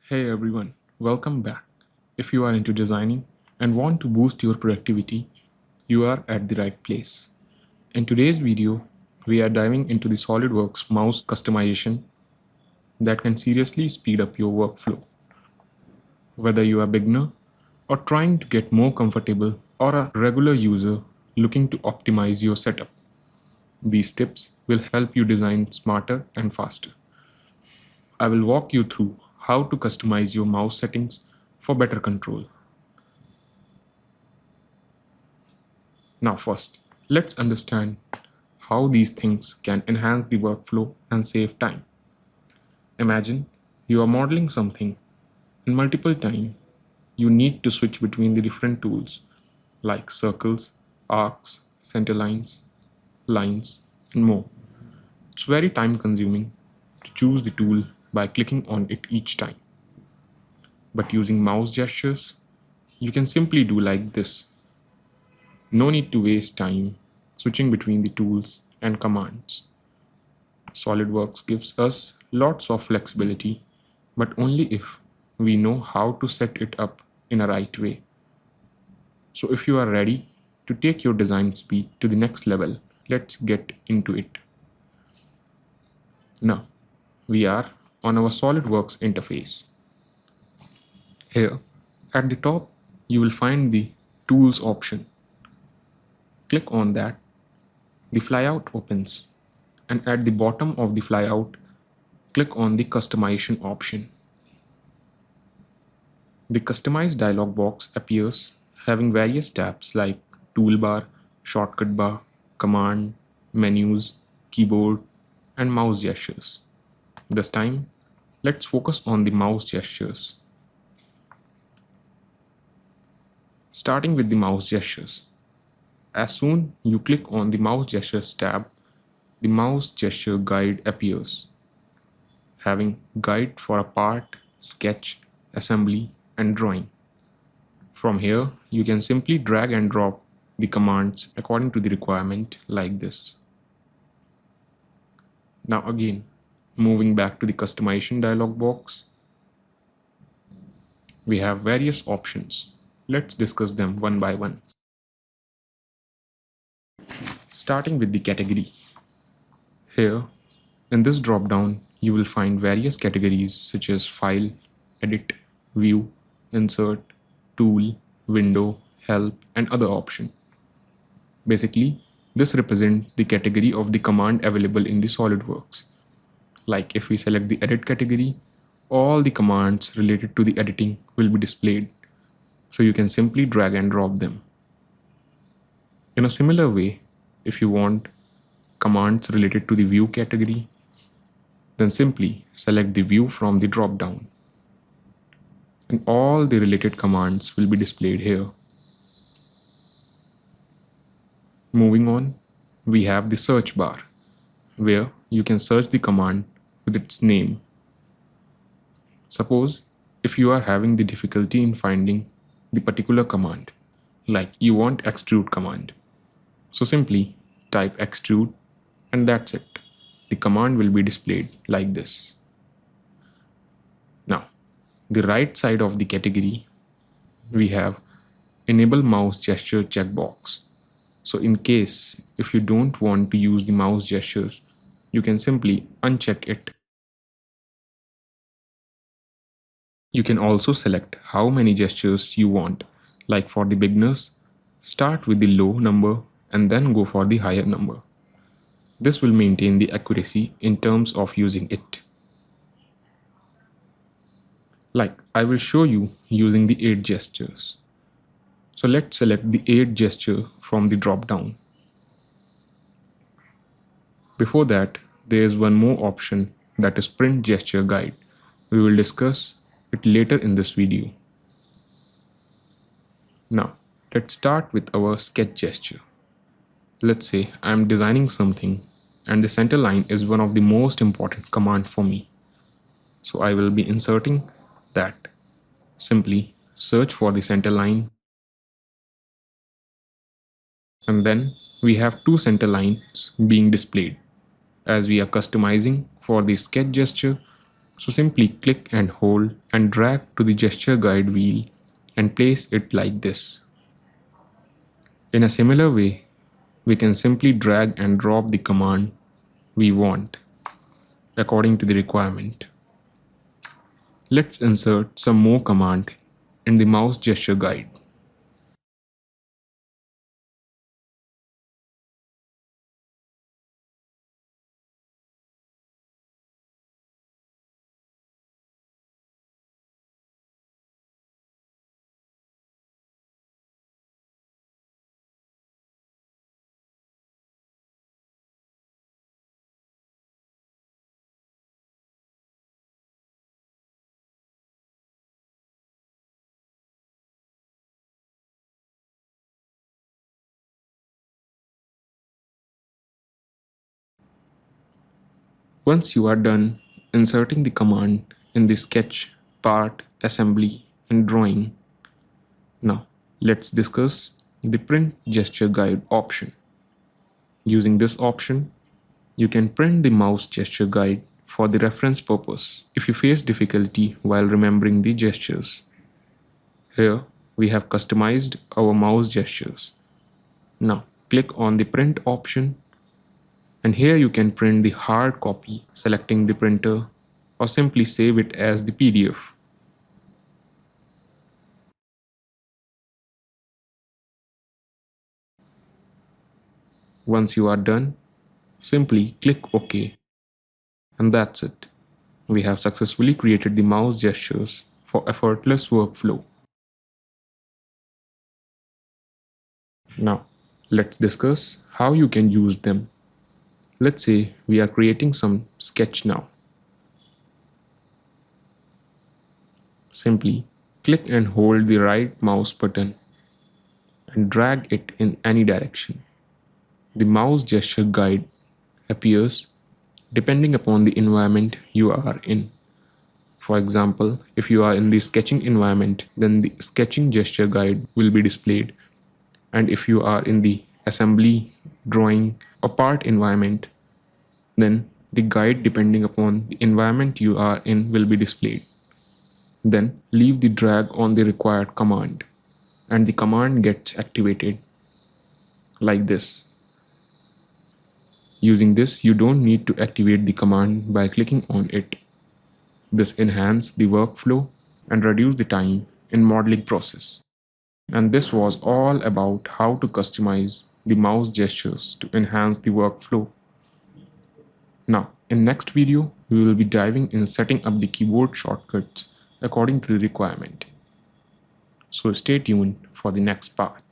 Hey everyone, welcome back. If you are into designing and want to boost your productivity, you are at the right place. In today's video, we are diving into the SolidWorks mouse customization that can seriously speed up your workflow. Whether you are a beginner or trying to get more comfortable or a regular user looking to optimize your setup, these tips will help you design smarter and faster. I will walk you through how to customize your mouse settings for better control. Now first, let's understand how these things can enhance the workflow and save time. Imagine you are modeling something and multiple times you need to switch between the different tools like circles, arcs, center lines, and more. It's very time consuming to choose the tool by clicking on it each time. But using mouse gestures, you can simply do like this. No need to waste time switching between the tools and commands. SolidWorks gives us lots of flexibility, but only if we know how to set it up in a right way. So if you are ready to take your design speed to the next level, let's get into it. Now, we are on our SolidWorks interface. Here, at the top, you will find the Tools option. Click on that. The flyout opens, and at the bottom of the flyout, click on the Customization option. The Customize dialog box appears, having various tabs like Toolbar, Shortcut bar, Command, Menus, Keyboard, and Mouse gestures. This time, let's focus on the mouse gestures. Starting with the mouse gestures. As soon you click on the Mouse Gestures tab, the Mouse Gesture Guide appears, having guide for a part, sketch, assembly, and drawing. From here, you can simply drag and drop the commands according to the requirement like this. Now again, moving back to the customization dialog box, we have various options. Let's discuss them one by one. Starting with the category. Here, in this drop-down, you will find various categories such as File, Edit, View, Insert, Tool, Window, Help, and other options. Basically, this represents the category of the command available in the SolidWorks. Like if we select the Edit category, all the commands related to the editing will be displayed, so you can simply drag and drop them. In a similar way, if you want commands related to the View category, then simply select the View from the drop-down, and all the related commands will be displayed here. Moving on, we have the search bar, where you can search the command with its name. Suppose if you are having the difficulty in finding the particular command, like you want extrude command, so simply type extrude and that's it. The command will be displayed like this. Now, the right side of the category, we have enable mouse gesture checkbox. So in case if you don't want to use the mouse gestures, you can simply uncheck it. You can also select how many gestures you want. Like for the beginners, start with the low number and then go for the higher number. This will maintain the accuracy in terms of using it. Like I will show you using the 8 gestures. So let's select the 8 gesture from the drop down. Before that, there is one more option, that is print gesture guide. We will discuss it later in this video. Now, let's start with our sketch gesture. Let's say I am designing something and the center line is one of the most important command for me. So I will be inserting that. Simply search for the center line, and then we have 2 center lines being displayed. As we are customizing for the sketch gesture, So simply click and hold and drag to the gesture guide wheel and place it like this. In a similar way, we can simply drag and drop the command we want according to the requirement. Let's insert some more command in the mouse gesture guide. Once you are done inserting the command in the sketch, part, assembly, and drawing, now let's discuss the print gesture guide option. Using this option, you can print the mouse gesture guide for the reference purpose if you face difficulty while remembering the gestures. Here we have customized our mouse gestures. Now click on the print option, and here you can print the hard copy selecting the printer or simply save it as the PDF. Once you are done, simply click OK, and that's it. We have successfully created the mouse gestures for effortless workflow. Now, let's discuss how you can use them. Let's say we are creating some sketch now. Simply click and hold the right mouse button and drag it in any direction. The mouse gesture guide appears depending upon the environment you are in. For example, if you are in the sketching environment, then the sketching gesture guide will be displayed. And if you are in the assembly, drawing, or part environment, then the guide depending upon the environment you are in will be displayed. Then leave the drag on the required command, and the command gets activated like this. Using this, you don't need to activate the command by clicking on it. This enhances the workflow and reduce the time in modeling process. And this was all about how to customize the mouse gestures to enhance the workflow. Now, in next video, we will be diving in setting up the keyboard shortcuts according to the requirement. So stay tuned for the next part.